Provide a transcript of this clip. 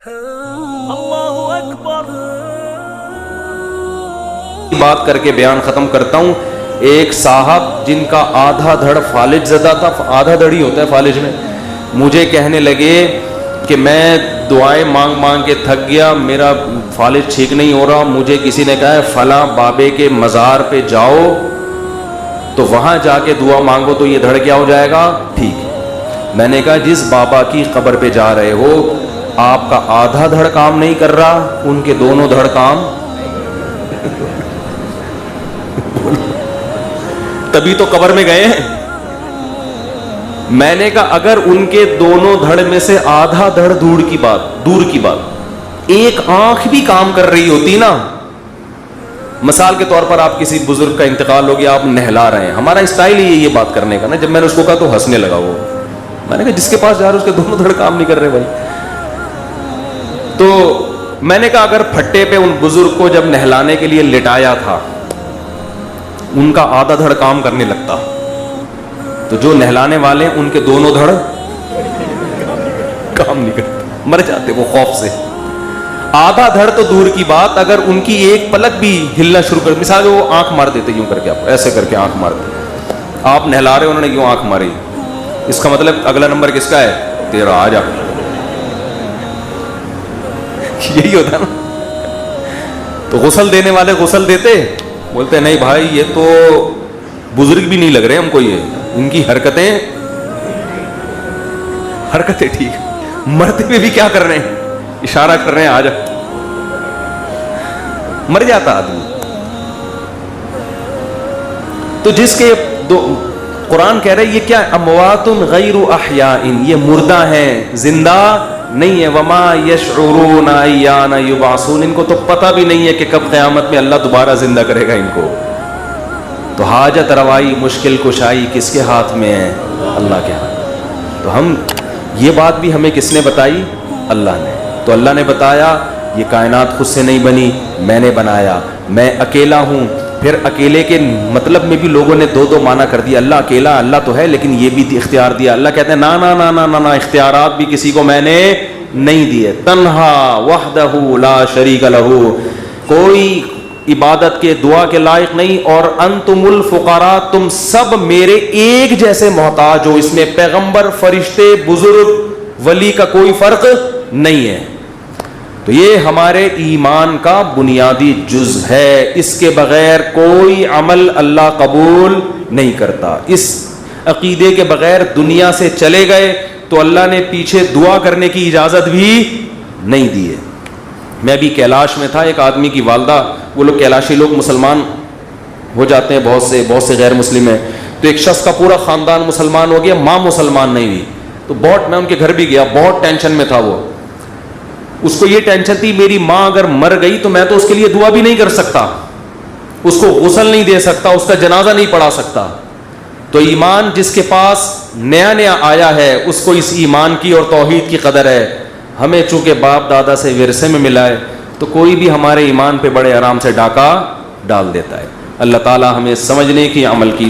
اللہ اکبر. بات کر کے بیان ختم کرتا ہوں. ایک صاحب جن کا آدھا دھڑ فالج زدہ تھا، آدھا دھڑ ہی ہوتا ہے فالج میں، مجھے کہنے لگے کہ میں دعائیں مانگ مانگ کے تھک گیا، میرا فالج ٹھیک نہیں ہو رہا، مجھے کسی نے کہا ہے فلاں بابے کے مزار پہ جاؤ تو وہاں جا کے دعا مانگو تو یہ دھڑ کیا ہو جائے گا ٹھیک. میں نے کہا جس بابا کی قبر پہ جا رہے ہو آپ کا آدھا دھڑ کام نہیں کر رہا، ان کے دونوں دھڑ کام تبھی تو قبر میں گئے ہیں. میں نے کہا اگر ان کے دونوں دھڑ میں سے آدھا دھڑ دور کی بات ایک آنکھ بھی کام کر رہی ہوتی نا، مثال کے طور پر آپ کسی بزرگ کا انتقال ہو گیا، آپ نہلا رہے ہیں، ہمارا اسٹائل ہی یہ بات کرنے کا نا. جب میں نے اس کو کہا تو ہنسنے لگا. وہ میں نے کہا جس کے پاس جا رہے اس کے دونوں دھڑ کام نہیں کر رہے بھائی. تو میں نے کہا اگر پھٹے پہ ان بزرگ کو جب نہلانے کے لیے لٹایا تھا ان کا آدھا دھڑ کام کرنے لگتا تو جو نہلانے والے ان کے دونوں دھڑ کام نہیں کرتے، مر جاتے وہ خوف سے. آدھا دھڑ تو دور کی بات، اگر ان کی ایک پلک بھی ہلنا شروع کر، مثال وہ آنکھ مار دیتے یوں کر کے، آپ ایسے کر کے آنکھ مارتے، آپ نہلا رہے انہوں نے یوں آنکھ ماری، اس کا مطلب اگلا نمبر کس کا ہے؟ تیرا. آ جا. یہی ہوتا نا. تو غسل دینے والے غسل دیتے، بولتے نہیں بھائی یہ تو بزرگ بھی نہیں لگ رہے ہم کو، یہ ان کی حرکتیں ٹھیک، مرتے ہوئے بھی کیا کر رہے ہیں؟ اشارہ کر رہے ہیں آ جا. مر جاتا آدمی. تو جس کے قرآن کہہ رہے یہ کیا؟ اموات غیر احیاء، یہ مردہ ہیں زندہ نہیں ہے. وما یشعرون ایان یبعثون، ان کو تو پتہ بھی نہیں ہے کہ کب قیامت میں اللہ دوبارہ زندہ کرے گا ان کو. تو حاجت روائی مشکل کشائی کس کے ہاتھ میں ہے؟ اللہ کے ہاتھ. تو ہم یہ بات بھی ہمیں کس نے بتائی؟ اللہ نے. تو اللہ نے بتایا یہ کائنات خود سے نہیں بنی، میں نے بنایا، میں اکیلا ہوں. پھر اکیلے کے مطلب میں بھی لوگوں نے دو معنی کر دیا. اللہ اکیلا، اللہ تو ہے لیکن یہ بھی اختیار دیا. اللہ کہتے ہیں نا نا نا نا نا نا، اختیارات بھی کسی کو میں نے نہیں دیے. تنہا وحدہ لا شریک لہ، کوئی عبادت کے دعا کے لائق نہیں. اور انتم الفقراء، تم سب میرے ایک جیسے محتاج ہو. اس میں پیغمبر، فرشتے، بزرگ، ولی کا کوئی فرق نہیں ہے. تو یہ ہمارے ایمان کا بنیادی جز ہے. اس کے بغیر کوئی عمل اللہ قبول نہیں کرتا. اس عقیدے کے بغیر دنیا سے چلے گئے تو اللہ نے پیچھے دعا کرنے کی اجازت بھی نہیں دی ہے. میں بھی کیلاش میں تھا، ایک آدمی کی والدہ، وہ لوگ کیلاشی لوگ مسلمان ہو جاتے ہیں، بہت سے غیر مسلم ہیں. تو ایک شخص کا پورا خاندان مسلمان ہو گیا، ماں مسلمان نہیں ہوئی. تو بہت، میں ان کے گھر بھی گیا، بہت ٹینشن میں تھا. وہ اس کو یہ ٹینشن تھی میری ماں اگر مر گئی تو میں تو اس کے لیے دعا بھی نہیں کر سکتا، اس کو غسل نہیں دے سکتا، اس کا جنازہ نہیں پڑھا سکتا. تو ایمان جس کے پاس نیا آیا ہے اس کو اس ایمان کی اور توحید کی قدر ہے. ہمیں چونکہ باپ دادا سے ورثے میں ملا ہے تو کوئی بھی ہمارے ایمان پہ بڑے آرام سے ڈاکہ ڈال دیتا ہے. اللہ تعالی ہمیں سمجھنے کی، عمل کی